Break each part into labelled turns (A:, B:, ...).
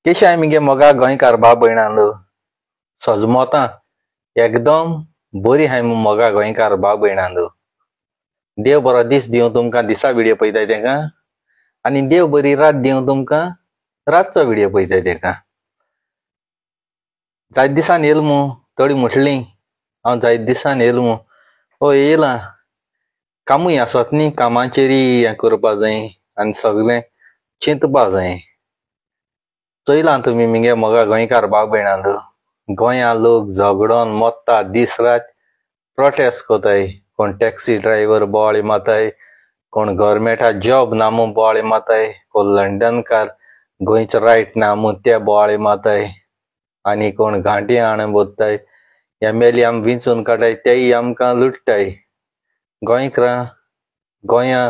A: केशे आमगे मोगा गोंयकार भाव भयणांलो सजमोता एकदम बरी हाय मोगा गोंयकार भाव भयणांलो देव बरो दीस दिवं तुमकां दिसा व्हिडिओ पळयताय तेका आनी देव बरी रात दिवं तुमकां रातचो व्हिडिओ पळयताय तेका जायत दिसान येयलो मू थोडी म्हटली हांव जायत दिसान येयलो मू ओ येयलां कामूय आसत न्ही कामाचेरी हें करपा जाय आनी सगळें चिंतपा जाय चयलां तुमी मिगे मोगा गोंयकार भाव भयणांलो गोंया लोक झगडोन मोत्ता दीस रात प्रोटेस्ट कोताय कोण टॅक्सी ड्रायव्हर बोवाळी माताय कोण गव्हर्मेंटा जॉब नामू बोवाळी माताय कोण लंडनकार गोंयचो रायट नामू ते बोवाळी माताय आनी कोण घांटी हाण बोत्ताय एम.एल.ए. आम विंचून काडटाय तेय आमकां लुटताय गोंयकारां गोंया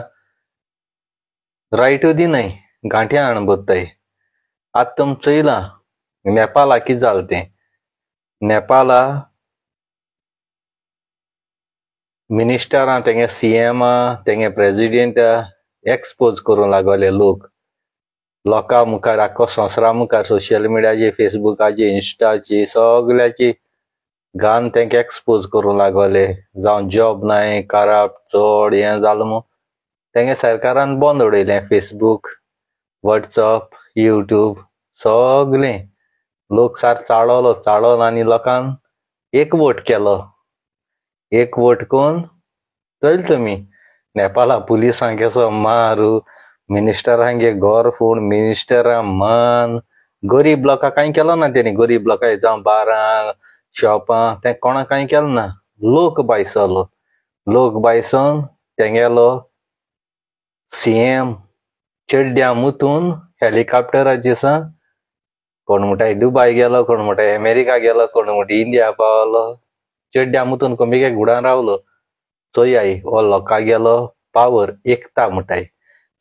A: रायटू दिनाय घांटी हाण बोत्ताय आतां तुम चयलां नेपाला कितें जालें तें नेपाला मिनिस्टरां तेंगे सी.एम. तेंगे प्रेसिडेंट एक्सपोज करूं लागले लोकां मुखार आख्खो संवसारा मुखार सोशल मिडियाचेर फेसबुकाचेर इंस्टाचेर सगळ्याचेर घान तेंका एक्सपोज करूं लागले जावं जॉब नाय करप्ट चोड हें जालें मू तेंगे सरकारान बंद उडयलें फेसबूक वॉट्सअप यूट्यूब सगळें लोक सार चाळोन आनी लोकांन एकवोट केलो एकवोट कोन्न चयला तुमी नेपाला पुलिसांक कसो मारू मिनिस्टरांगे घर फोड मिनिस्टरां मान गरीब लोकां कांय केलो ना तेणी गरीब लोकां जावं बारां शॉपां तें कोणाक कांय केलो ना लोक बायसोन तेंगेलो सी.एम. चेड्ड्यां मुतून हेलिकॉप्टराचेर सा कोण म्हणटाय दुबाय गेलो कोण म्हणटाय अमेरिका गेलो कोण म्हणटा इंडिया पावलो चेड्ड्यां मुतून कोंबिगे घुडान रावलो चोयाय हो लोकां गेलो पावर एकता म्हणटाय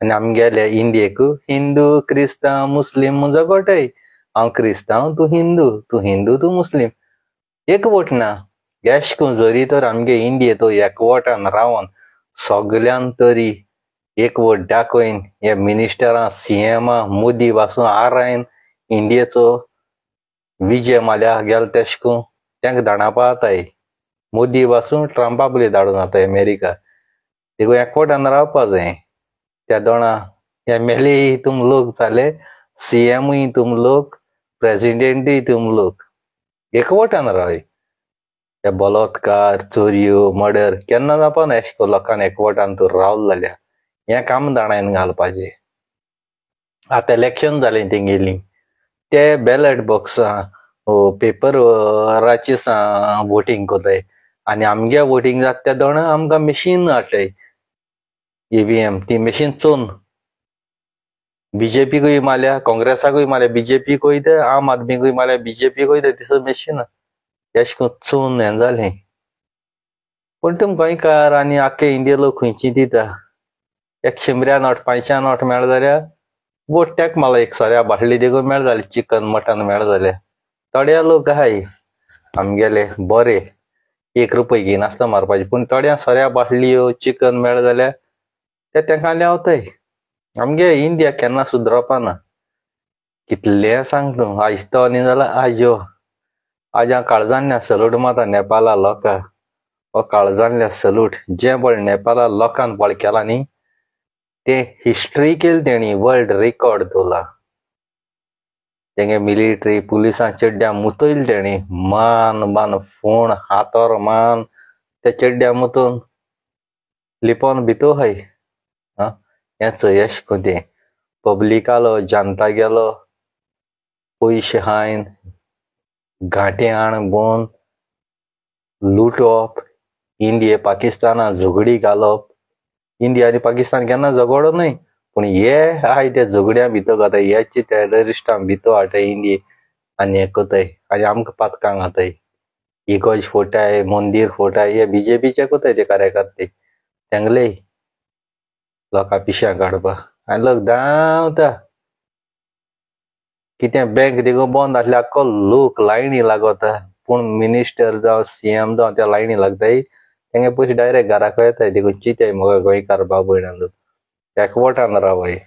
A: आनी आमी गेले इंडियेक हिंदू क्रिस्तांव मुस्लीम झगडटाय हांव क्रिस्तांव तूं हिंदू तूं मुस्लीम एकवोट ना एश कोन्न जरी तर आमगे इंडिये एकवोटान रावन सगळ्यान तरी एकवोट दाखयन हे मिनिस्टरां सी.एम. मोदी पासून आरायन इंडियेचो विजय माल्या गेलो तेश कोन्न तेंका धाडपा जाताय मोदी पासून ट्रंपा पयलीं धाडून जाताय अमेरिका देखून एकवटान रावपा जाय त्या दोणा एम.एल.ए. तुम लोक जाले सी.एम. तुम लोक प्रेसिडेंटूय तुम लोक एकवटान रावय ते बलात्कार चोरयो मर्डर केन्ना जावपा एश कोन्न लोकांन एकवटान तर रावलो जाल्यार हें काम दाणायन घालपाचें आतां इलेक्शन जालें तेंगेली ते बॅलट बॉक्सां पेपराचेर वोटींग कोताय आनी आमगे वोटींग जाता त्या दोणा आमकां मशीन हाडटाय ईव्हीएम ती मशीन चोवन बीजेपीकूय मारल्या काँग्रेसाकूय मारल्या बीजेपीक वयता आम आदमीकूय मारल्या बीजेपीक वयता दिसो मशीन एश कोन्न चोवन हें जालें पूण तुम गोंयकार आनी आख्खे इंडिये लोक खंयची दिता 100 नोट 500 नोट मेळ जाल्यार वोट तेक मारला एक सोऱ्या बाटली देखून मेळ जालें चिकन मटन मेळ जालें थोड्या लोक आहाय आमगेले बरे 1 रुपया घेवन आसता मारपाचे पूण थोड्या सोऱ्या बाटल्यो चिकन मेळ जाल्यार ते तेंकां लेवताय आमगे इंडिया केन्ना सुदरपा ना कितलें सांग तूं आयज तो न्ही जाल्यार आजो आज हांव काळजांतल्यान सल्यूट मारता नेपाला लोकांक हो काळजांतल्यान सल्यूट जें पळय नेपाला लोकांन पळय केलां न्ही ते हिस्ट्री केली तेणी वर्ल्ड रेकॉर्ड दवरला तेंगे मिलिटरी पुलिसां चेड्ड्यां मुतयले तेणी मान फोण हातोर मान ते चेड्ड्यां मुतून लिपोन भितो हाय हें चयश कोन्न तें पब्लिकालो जनता गेलो पयशे हायन घांटे हाण बोन लुटोवप इंडिये पाकिस्ताना झगडी घालप इंडिया आनी पाकिस्तान केन्ना झगडो न्हय पूण हे आहाय ते झगड्या भितर घाताय हेचे टेररिस्टां भितर हाडटाय इंडिये आनी हें कोताय आनी आमकां पातकां घाताय इगोज फोडटाय मंदीर फोडटाय हे बीजेपीचे कोताय ते कार्यकर्ते तेंगले लोकां पिश्यां काडपा आनी लोक धांवता कितें बँक देखून बंद आसल्यार आख्खो लोक लायनी लागता पूण मिनिस्टर जावं सी.एम. जावं त्या लायनी लागताय तेंगे पयशे डायरेक्ट घराक येताय देखून चिंताय मगो गोंयकार भाव भयणांलो एकवटान रावय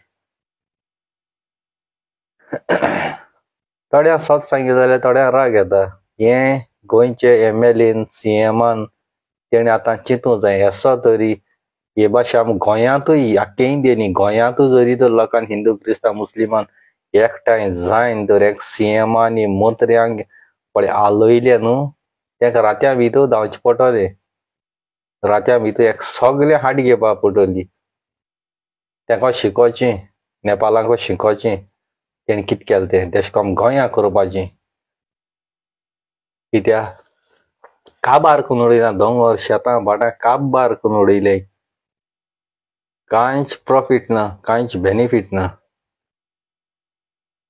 A: थोड्या सत सांगितलें जाल्यार थोड्या राग येता. हे गोंयचे MLAन CMान तेणें आतां चिंतूंक जाय. असो तरी हे भाशा गोंयांतूय आख्खे इंडियेनी गोंयांतूय जरी तर लोकांक हिंदू क्रिस्तांव मुस्लिमान एकठांय जायन तर एक CM आनी मंत्र्यांक पळय आलयले न्हू तेका रात्या भितर धांवचे पडटलें. रात्या भितर एक सगळे हाट घेवपाक पडटली. तेका शिकोवचें, नेपालांक शिकोवचें तेणें कितें केलें तें तेशें करून गोंयां करपाचें. कित्याक काबार करून उडयना. दोंगर शेतां भाटां काबार करून उडयले. कांयच प्रॉफिट ना, कांयच बेनिफीट ना.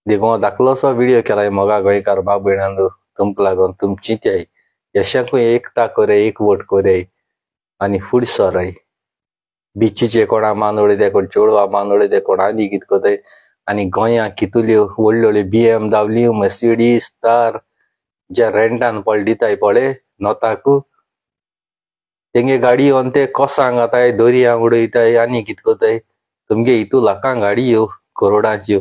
A: देखून धाकलोसो व्हिडिओ केलाय मोगा गोंयकार भाव भयणांनो तुमकां लागून. तुम चिंत्याय यशाकूय एकता कोराय, एकवट कोराय आनी फुडें सराय. बिचीचे कोणा मान उडयताय, कोण चेडवां मान उडयताय, कोण आनी कितें कोताय. आनी गोंयां कितल्यो व्हडल्यो व्हडल्यो BMW, मर्सिडीज, थार जे रेंटान पळय दिताय पळय नोताकू तेंगे गाडी येवन ते कोसांक घाताय, दर्यांक उडयताय आनी कितें कोताय. तुमगे हितू लाखांक गाडी ह्यो करोडाच्यो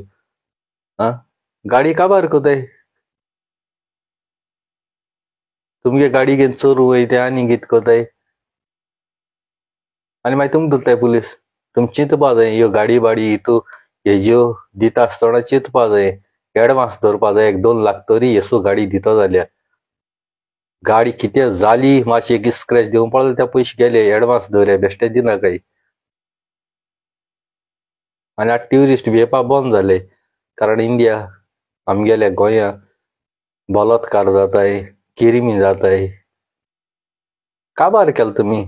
A: गाडी काबार कोताय. तुमगे गाडी घेवन चोरून वयताय आनी कितें कोताय. आनी मागीर तुमकां धरताय पुलीस. तुम चिंतपा जाय ह्यो गाडी बाडी हितू हेज्यो दिता आसतना चिंतपा जाय. एडवान्स धरपा जाय. 1-2 लाख तरी हेसो गाडी दिता जाल्यार. गाडी कितें जाली मातशें एक स्क्रॅच दिवंक पडलें ते पयशे गेले. एडवान्स धरया बेश्टे दिनाकाय. आनी आतां ट्युरिस्ट बी येवपा बंद जाले. कारण इंडिया आमगेल्या गोंयां बलात्कार जाताय, किरमी जाताय. काबार केला तुमी.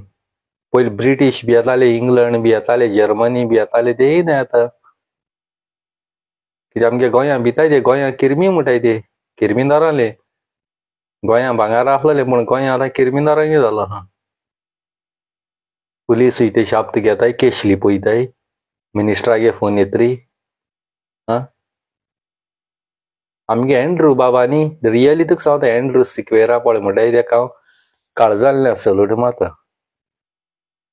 A: पयलीं ब्रिटीश बी येताले, इंग्लंड बी येताले, जर्मनी बी येताले, ते येयना आतां. कित्याक आमगे गोंयां भिताय ते गोंयां किरमी म्हणटाय ते किरमीदाराले. गोंयां भांगार आसलेले पूण गोंयां आतां किरमीदारांगे जालो आहा. पुलीसूय ते शाप्त घेताय, केसली पळयताय, मिनिस्टरागे फोन येतरी. आमगे एंड्रू बाबानी रियली तुका सांगता एंड्रू सिक्वेरा पळय म्हणटाय तेका हांव काळजांतल्यान सल्यूट मारता.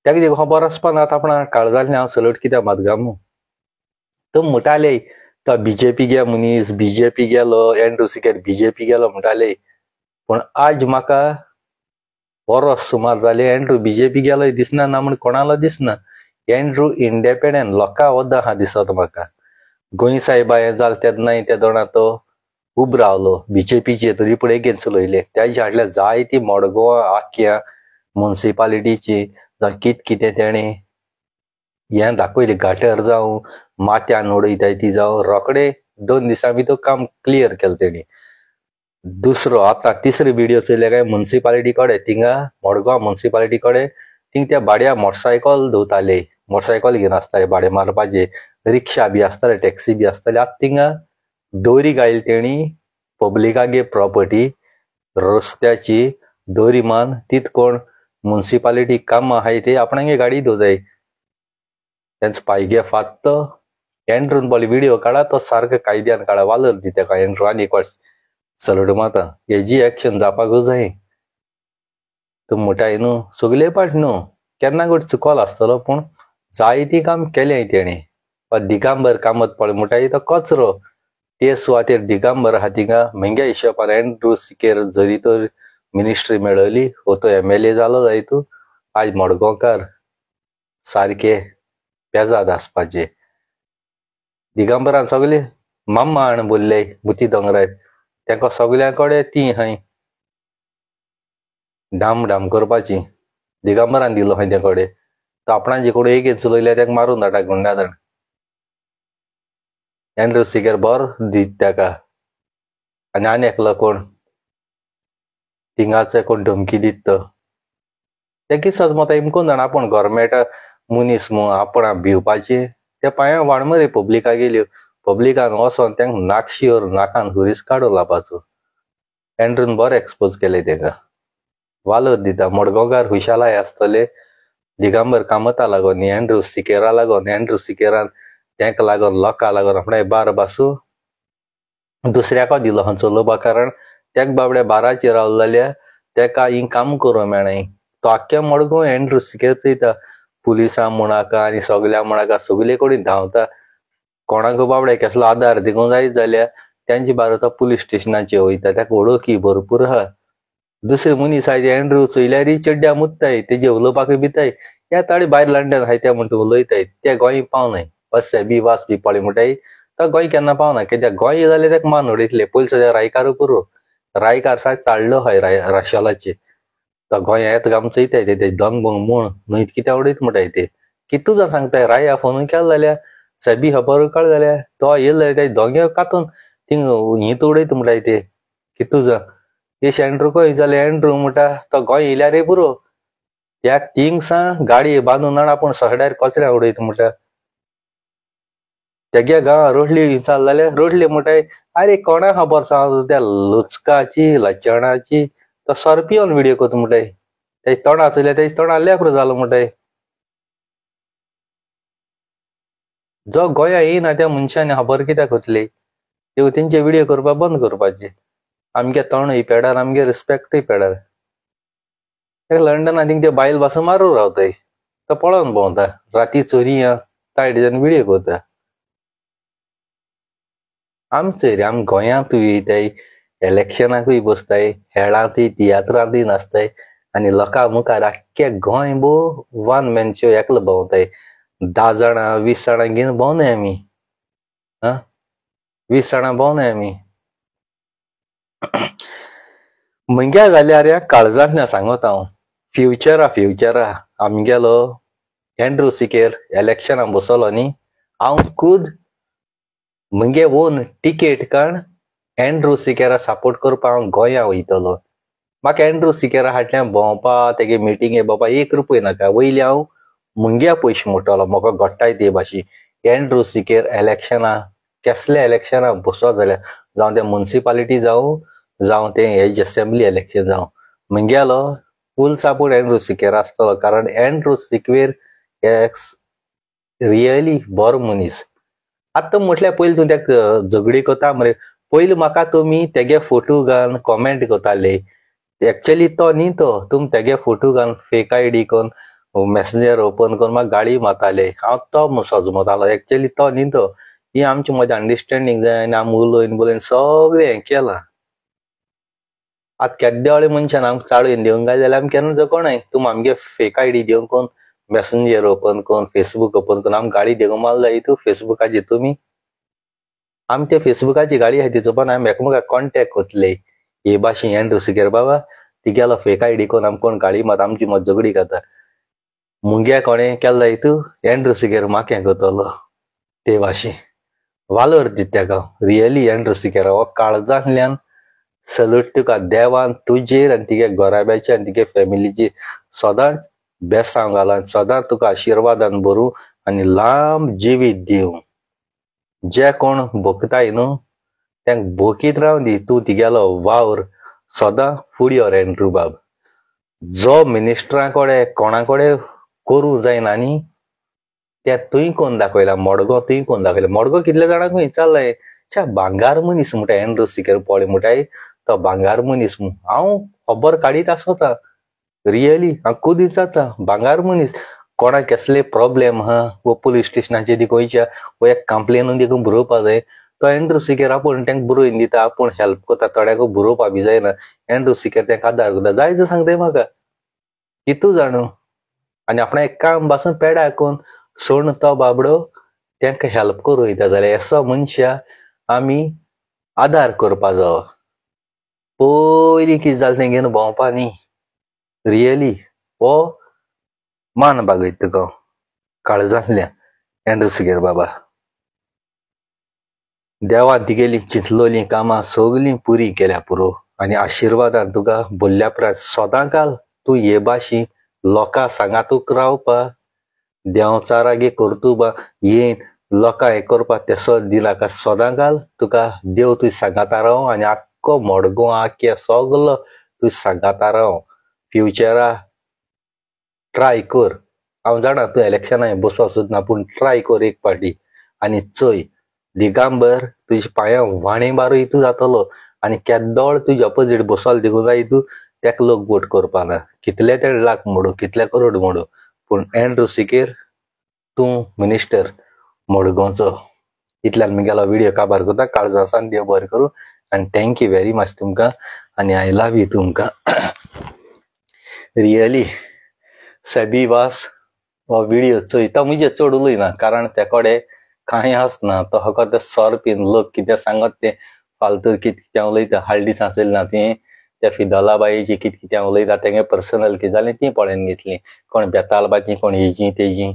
A: तेका देखून खबर आसपा ना आपणा काळजांतल्यान हांव सल्यूट कित्याक मात गामू. तो म्हणटाले तो BJP गे मनीस, BJP गेलो, एंड्रू सिक्वेर BJP गेलो म्हणटाले. पूण आज म्हाका वरोस सुमार जालें एंड्रू BJP गेलोय दिसना ना म्हण कोणालो दिसना. एंड्रू इंडिपेंडंट लोकां वद्दा आहा दिसता म्हाका. गोंय सायबा हें जालें तेन्नाय त्या दोना तो उब रावलो BJPचे तरी पूण एगेन चलयले. त्याच्या फाटल्यान जायतीं मडगांवां आख्ख्या मुन्सिपालिटीची जावं कितें तेणें हें दाखयलें. गटर जावं माथ्यान उडयताय ती जावं रोखडे 2 दिसां भितर काम क्लियर केलें तेणी. दुसरो आतां तिसरो व्हिडिओ चयले काय मुन्सिपालिटी कडेन थिंगा मडगांव मुन्सिपालिटी कडेन थिंग त्या भाड्या मोटरसायकल धुवताले. मोटरसायकल घेवन आसताले भाडे मारपाचे. रिक्षा बी आसताले, टॅक्सी बी आसताले. आतां थिंगा दोरी घायली तेणी पब्लिकागे प्रॉपर्टी रस्त्याची दोरी मान तीत कोण मुन्सिपालिटी काम आहाय ते आपणागे गाडी धुवताय. तेंच पायगे फात्त एंड्रून बोले व्हिडिओ काडा तो सारको कायद्यान काडा वालर दी तेका एंड्रू आनी एक सल्यूट मारता. हेजी एक्शन जावपाकूच जाय. तूं म्हणटाय न्हू सगले पाट न्हू केन्ना कोण चुकोल आसतलो पूण जायतीं काम केलें तेणें. दिगांबर कामत पळय म्हणटाय तो कचरो ते सुवातेर दिगांबर आहा थिंगा म्हज्या हिशोबान एंड्रू सिक्वेर जरी तर मिनिस्ट्री मेळयली हो तो MLA जालो जाय तूं आज मडगांवकार सारके पेजाद आसपाचे. दिगांबरान सगळे माम्माण बोल्ले बुती दोंगरार तेंका सगळ्यां कडेन ती हाय डाम डाम करपाची. दिगांबरान दिलो हाय ते कडेन तो आपणाचे कोण एकेन चलयल्या तेका मारून धाडटा गुंडाधण. एंड्रू सिक्वेर बरो दीत तेका आनी एकलो कोण थिंगाचे कोण धमकी दित तो ते कितें मत इमकून जाणा आपूण गव्हर्मेंट मनीस मू आपण भिवपाचे ते पांयां वाड मरे पब्लिका गेल्यो. पब्लिकान वचोन तेंका नाकशीवर नाकान हुरीस काडून लावपाचो. एंड्रून बरो एक्सपोज केले तेका वालोर दिता. मडगांवकार हुशालाय आसतले दिगांबर कामता लागोन एंड्रू सिक्वेरा लागोन. एंड्रू सिक्वेरान तेका लागोन लोकां लागोन आपणाय बार बासू दुसऱ्याको दिलो हां चलोवपा. कारण तेका बाबड्या बाराचेर रावलो जाल्यार तेका हिंग काम करूंक मेळनाय. तो आख्ख्या मडगांव एंड्रू सिक्वेर चयता. पुलिसां म्हणाका आनी सगल्या म्हणाका सगले कडेन धांवता. कोणाक बाबड्या कसलो आदार दिवंक जाय जाल्यार त्यांची बारा तो पुलीस स्टेशनाचे वयता त्याका वळखी भरपूर आहा. दुसरे मनीस आहाय एंड्रू चोयल्यारी चड्ड्या मुत्ताय तेजे उलोवपाकय भिताय. त्या ताळी भायर लंडन आहाय त्या म्हणटा उलयताय ते गोंय पावनाय. वस्से बी वास बी पळे म्हणटाय तो गोंय केन्ना पावना कित्याक गोंय जाल्यार ताका मान उडयतले. पयलीं सद्या रायकार पुरो रायकार साक चाडलो हाय राशेलाचे तो गोंय येता गाम चयताय ते दंग बंग म्हूण न्हंयत कित्या उडयता म्हणटाय ते कितू जाण सांगताय राया फोन केलो जाल्यार सबी खबर कळ जाल्यार तो येयलो जाल्यार ते दोंगे कातून थिंग हीत उडयता म्हणटाय ते कितू जाण येश एंड्रू खंय जाल्यार एंड्रू म्हणटा तो गोंय येयल्यार रे पुरो त्याक थिंगसा गाडये बांदून हाड आपूण सगळ्यार कचऱ्या उडयता म्हणटा. तेगे गांवां रोडली चाल जाल्यार रोडली म्हणटाय अरे कोणा खबर सांग त्या लुचकाची लचणाची तो सरपियोन व्हिडिओ करता म्हणटाय तेज तोंडा चयल्यार तेज तोंडा लेप्र जालो म्हणटाय. जो गोंया येयना त्या मनशांनी खबर कित्याक करतली त्यो तेंचे व्हिडिओ करपाक बंद करपाचे. आमगे तोंडय पेडार आमगे रिस्पेक्टय पेडार. लंडना थिंग ते बायल पासून मारू रावताय तो पळोवन भोंवता राती चोरी तायड जावन व्हिडिओ करता. आमचो रे आम गोंयांतूय येताय इलेक्शनाकूय बसताय हेळांतय तियात्रांतय नाचताय आनी लोकां मुखार आख्खे गोंय भो वन मॅन शो एकलो भोंवताय. 10 जाणां 20 जाणां घेवन भोंवनाय आमी 20 जाणां भोंवनाय आमी. मुंग्या जाल्यार काळजांतल्यान सांगता हांव फ्युचरा आमगेलो एंड्रू सिकेर इलेक्शनाक बसलो न्ही हांव खूद मुगे ओन टिकेट काण एंड्रू सिकेरा सपोर्ट करपाक हांव गोंया वयतलो. म्हाका एंड्रू सिकेरा फाटल्यान भोंवपा तेगे मिटिंगे भोंवपा 1 रुपया नाका. वयले हांव मुंग्या पयशे मोडटलो म्हाका घोडटाय ते भाशी. एंड्रू सिकेर इलेक्शना कसले इलेक्शना बसत जाल्यार जावं ते म्युनिसिपालिटी जावं ते हेज असेंब्ली इलेक्शन जावं मुंग्यालो फूल सपोर्ट एंड्रू सिकेर आसतलो. कारण एंड्रू सिकेर रियली बरो मनीस. आतां म्हटल्यार पयलीं तूं त्या झगडी करता मरे पयलीं म्हाका तुमी तेगे फोटो घालन कॉमेंट करताले एक्चुअली तो न्ही तो तुम तेगे फोटो घालन फेक आयडी करून मेसेंजर ओपन करून म्हाका गाळी मारताले हांव तो सजमतालो एक्चुअली तो न्ही तो. ही आमची मजा अंडरस्टँडींग जाय आनी आमी उलोवन सगळें हें केलां. आतां केद्देवाळे मनशान आमकां चाळून दिवंक जाय जाल्यार आमी केन्ना जगोनाय. तुमी आमगे फेक आयडी दिवंक कोण मेसेंजर ओपन करून फेसबूक ओपन करून आमकां गाडी दिवंक माल जाय तूं फेसबुकाचेर तुमी आमी ते फेसबुकाची गाडी आहाय तिचो पण आमी एकामेकाक कॉन्टॅक्ट करतले हे भाशेन एंड्रू सिकेर बाबा ती गेलो फेक आयडी करून आमी कोण गाडी मात आमची मत झगडी करता. मुंग्या कोणें केलो जाय तूं एंड्रू सिकेर म्हाका हें करतलो ते भाशेन वालोर दिता तेका रियली एंड्रू सिकेरा हो काळजांतल्यान सल्यूट तुका देवान तुजेर आनी तिगे घोराब्याचे आनी तिगे फॅमिलीचेर सदांच बेसांव घाला सदांच तुका आशिर्वादान भरूं आनी लांब जिवीत दिवं. जे कोण भोगताय न्हू तांकां भोगीत रावन दी तूं तिगेलो वावर सदां फुडें व्हर एंड्रू बाब. जो मिनिस्टरा कडेन कोणा कडेन करूं जायना न्ही ते तुवें कोन्न दाखयला मडगो तुवें कोन्न दाखयला. मडगो कितले जाणांक विचारलाय च्या भांगार मनीस म्हणटा एंड्रू सिकेर पळय म्हणटाय तो भांगार मनीस म्हूण हांव खबर काडीत आसता रियली हांव खूद विचारता भांगार मनीस. कोणाक कसले प्रॉब्लेम आहा वो पुलीस स्टेशनाचेर दी गोंयच्या वो एक कंप्लेन देखून बरोवपा जाय तो एंड्रू सिकेर आपूण तांकां बरोवन दिता आपूण हेल्प करता. थोड्याक बरोवपा बी जायना एंड्रू सिकेर तांकां आदार करता जाय जाल्यार सांगताय म्हाका कितू जाणू. आनी आपणा एक काम पासून पेडा कोन्न सोडून तो बाबडो तांकां हेल्प करूं वयता जाल्यार असो मनशा आमी आदार करपा जावो. पयलीं कितें जालें तें घेवन भोंवपा न्ही रियली हो मान बागयता तुका काळजांतल्यान एंड्रू सिकेर बाबा. देवान तिगेली चिंतलोलीं कामां सगलीं पुरी केल्या पुरो आनी आशिर्वादान तुका भुरल्या प्राण सदां घाल. तूं हे भाशेन लोकां सांगातूक रावपा देंवचारागे करतुबा येन लोकां हें करपा तेसो दिनाका सदां घाल. तुका देव तुवें सांगाता राव आनी आख्खो मडगो आख्खे सगलो तुवें सांगाता राव. फ्युचरा ट्राय कर हांव जाणा तूं इलेक्शना बसो सुद्दां पूण ट्राय कर एक पाटी आनी चोय दिगांबर तुज्या पांयां वाणे बारूय तूं जातलो आनी केद्दोळ तुज्या ऑपोजीट बसोल देखून जाय तूं तेका लोक वोट करपा ना. कितले ते लाख मोडू कितले करोड मोडू पूण एंड्रू सिकेर तूं मिनिस्टर मडगांवचो इतल्यान मुगेलो व्हिडिओ काबार करता काळजां आसान देव बरें करूं आनी थँक्यू व्हेरी मच तुमकां आनी आय लव यू तुमकां रियली सेबी वास हो व्हिडिओ चोयता म्हणजे चड उलयना कारण ते कडेन कांय आसना तो फकत सोरपीन लोक कितें सांगत ते फालतू कितें उलयता हालडीस आसली ना ती त्या फिदोला बायेची कितें उलयता तेंगे पर्सनल कितें जालें ती पळोवन घेतली कोण बेताल बाची कोण हेजी तेजी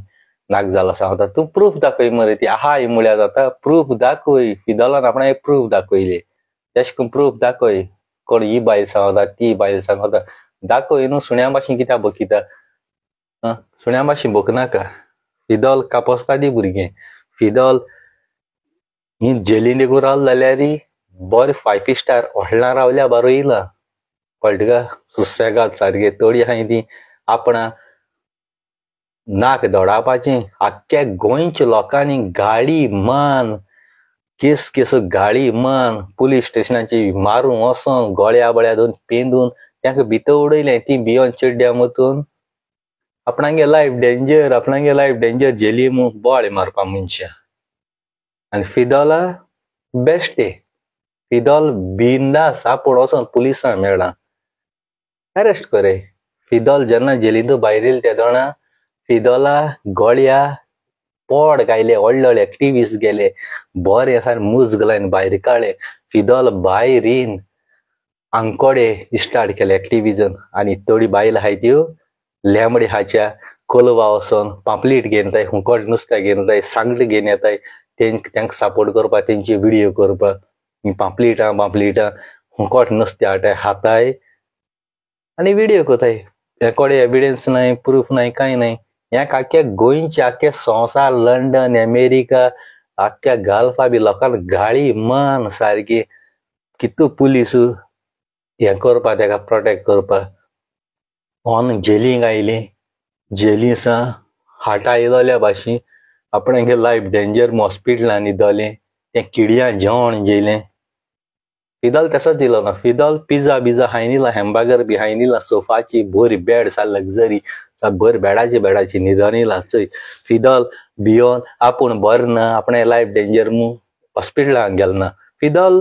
A: नाक जालो सांगता तूं प्रूफ दाखय मरे ती आहा ही म्हळ्यार जाता प्रूफ दाखय फिदोलान आपणाक प्रूफ दाखयले तेश करून प्रूफ दाखय कोण ही बायल सांगता ती बायल सांगता दाखय न्हू सुण्या भाशेन कित्याक बकिता सुण्या भाशेन बकनाका फिदोल कापोसता दी भुरगें फिदोल ही जेलीन देखून रावल जाल्यार बरें 5 स्टार हॉटेलां रावल्या बरो येयला कळटा का सुसेगाद सारके तोडी आहाय ती आपणा नाक दोडावपाचें आख्ख्या गोंयच्या लोकांनी गाडी मान केस केस गाडी मान पुलीस स्टेशनाची मारून वचोन गोळ्या बळ्या दोन पेंदून तांकां भितर उडयलें ती भियोन चड्ड्या मतून आपणागे लायफ डेंजर जेली बोळे मारपा मनशां आनी फिदोला बेस्ट फिदोल बिंदास आपूण वचोन पुलिसां मेळ्ळा अरेस्ट करे फिदोल जेन्ना जेलींतून भायर येयले त्या दोणा फिदोला गोळ्या पोड गायले व्हडले व्हडले एक्टिव्हिस्ट गेले बरे सार मुजग लायन भायर काडले फिदोल भायर येवन आंकोडे स्टार्ट केले एक्टिव्हिजम आनी थोडी बायल आहाय त्यो लेंबडे हाच्या कोलवा वचोन पांपलेट घेवन येताय हुंकोट नुस्तें घेवन येताय सांगट घेवन येताय तांकां सपोर्ट करपाक तेंचे व्हिडिओ करपाक पांपलेटां हुंकोट नुस्तें हाडटाय हाताय आनी व्हिडिओ कोताय हे कोडे एविडेंस नाय प्रूफ नाय कांय नाय ह्या आख्ख्या गोंयच्या आख्ख्या संवसार लंडन अमेरिका आख्ख्या गाल्फा बी लोकांक गाळी मान सारकी कितू पुलीस हें करपा ताका प्रोटेक्ट करपाक ऑन जेलींक आयली जेलींसा हाटा येयलोल्या भाशेन आपणागे लायफ डेंजर हॉस्पिटलांनी दोले तें किड्यां जेवण जेयलें फिदोल तसोच येयलो ना फिदोल पिझ्झा बिझा हायनिला हॅमबर्गर बी हायनिला सोफाची बरी बेड सा लग्जरी बरी बेडाची न्हिदोन येयला चोय फिदोल भियोन आपूण बरो ना आपणे लायफ डेंजर म्हूण हॉस्पिटलांत गेलो ना फिदोल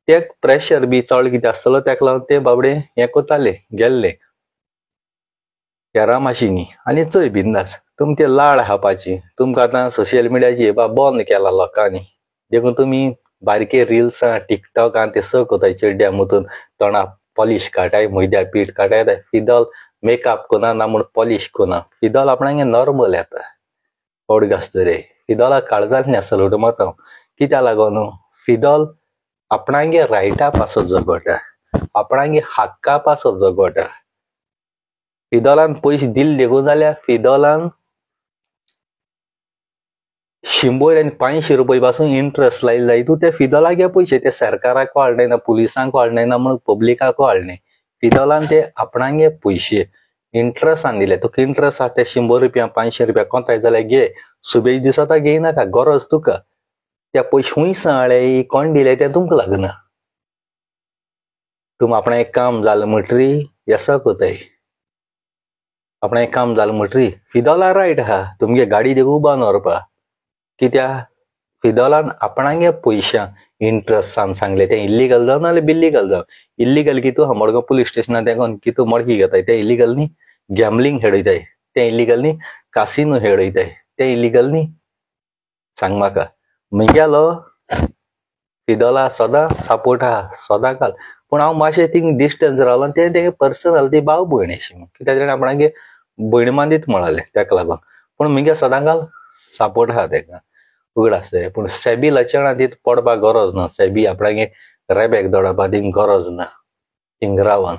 A: ते प्रेशर बी चड कितें आसतलो ताका लागून ते बाबडे हें कोताले गेल्ले कॅरा माशिनी आनी चोय बिंदास तुमचे लाड हावपाची तुमकां आतां सोशियल मिडियाची येवपा बंद केला लोकांनी देखून तुमी बारके रिल्सां टिकटॉकां ते स कोताय चड्ड्या मतून तोंडा पॉलिश काटाय मैद्या पीठ काटाय फिदोल मेकअप कोना ना म्हूण पॉलिश कोना फिदोल आपणागे नॉर्मल येता ओड रे फिदोला काळजांतल्यान सलूट मारता कित्याक लागून फिदोल आपणागे रायटा पासो जगोटा आपणागे हक्का पासो जगोटा फिदोलान पयशे दिले देखून जाल्यार फिदोलान 100 आनी 500 रुपये पासून इंट्रस्ट लायले जाय तूं ते फिदोलागे पयशे ते सरकाराक कळनाय ना पुलिसांक कळनाय ना म्हणून पब्लिकाक कळनाय फिदोलान ते आपणागे पयशे इंट्रस्टान दिले तुका इंट्रस्ट आहा ते 100 रुपया 500 रुपया कोंताय जाल्यार घे सुबेज दिसा तो घेयनाका गरज तुका त्या पयशे खूंय हाडले कोण दिले ते तुमकां लागना तुम आपणा एक काम जालें म्हणटरी येसा कोताय आपणा एक काम जालें म्हणटरी फिदोला रायट आहा तुमगे गाडी देखून उबा व्हरपा कित्या फिदोलान आपणागे पयशां इंट्रस्टान सांगले ते इल्लीगल जावं नाल्यार बिल्लीगल जावं इल्लीगल कितू मडगांव पुलीस स्टेशनार तेकोन कितू मडकी घेताय ते इल्लीगल न्ही गॅमलिंग खेळयताय ते इल्लीगल न्ही कासिनो खेळयताय ते इल्लीगल न्ही सांग म्हाका म्हगेलो फिदोला सदां सपोर्ट आहा सदां घाल पूण हांव मातशें थिंग डिस्टन्स रावलो ते तेगे पर्सनल ती भाव भयण अशी कित्याक ताणें आपणागे भयण मांदीत म्हळालें ताका लागून पूण म्हगे सदां घाल सपोर्ट आहा ताका उगड आसता पूण सेबी लचणां तीत पडपाक गरज ना सेबी आपणागे रेबेक दडोवपाक थिंग गरज ना थिंग रावन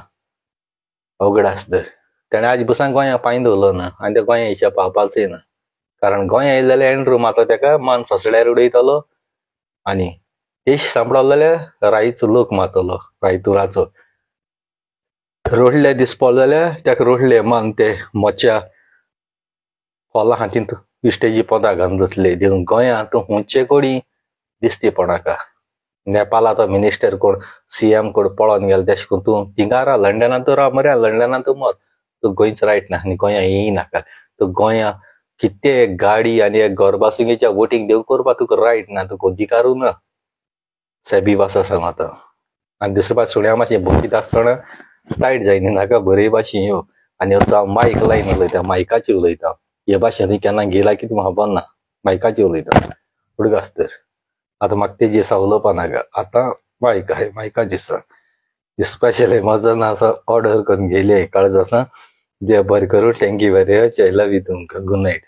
A: अवघड आसता ताणें आज बसां गोंया पांय दवरलो ना आनी ते गोंया हेच्या पावपाचोय ना कारण गोंया येयले जाल्यार एंड्रू मारता ताका मान सोंसड्यार उडयतलो आनी देश सांपडलो जाल्यार राईचो लोक मारतलो रायतुराचो रोडले दीस पडलो जाल्यार ताका रोडले मान ते मोच्या पोला हातींत इश्टेची पोदां घालून दतले देखून गोंया तूं हुंचे कोडी दिसती पडनाका नेपाळा तो मिनिस्टर कोण CM कोण पळोवन गेलो तेश कोन्न तूं थिंगा राव लंडनांत राव मरे लंडनांत मर तूं गोंयच रायट ना आनी गोंया येयनाका तूं गोंया किती एक गाडी आणि एक गोरबासिंगेच्या वोटिंग देव करपा तुका रायट ना तुका अधिकारू ना सेबी भास सांग आता आणि दुसरे पास सुण्या मातशें बशीत आसतना टायट जायनी नाका बरे भाशेन यो आनी असो हांव मायक लायन उलयता मायकाचेर उलयता हे भाशेन केन्ना गेला की तुमकां खबर ना मायकाचेर उलयता उडगास तर आतां म्हाका तेजी उलोवपा नाका आतां मायक आहे मायकाचेर सांग स्पेशल एमेझॉन असं ऑर्डर करून गेले काळज आसा जे बरें करूं thank you very much I love you तुमकां गुड नाईट